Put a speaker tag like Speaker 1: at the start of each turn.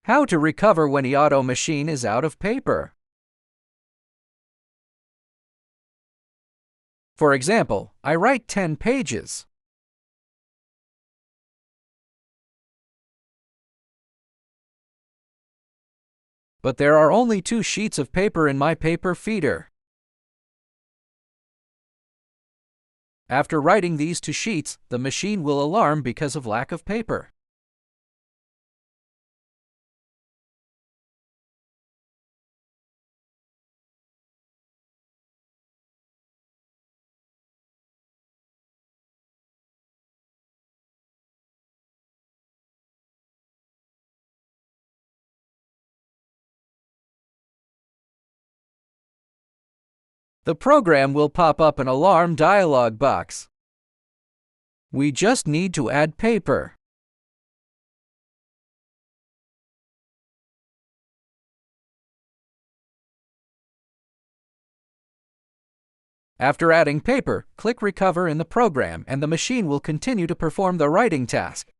Speaker 1: How to recover when iAuto machine is out of paper. For example, I write 10 pages. But there are only 2 sheets of paper in my paper feeder. After writing these 2 sheets, the machine will alarm because of lack of paper. The program will pop up an alarm dialog box. We just need to add paper. After adding paper, click Recover in the program and the machine will continue to perform the writing task.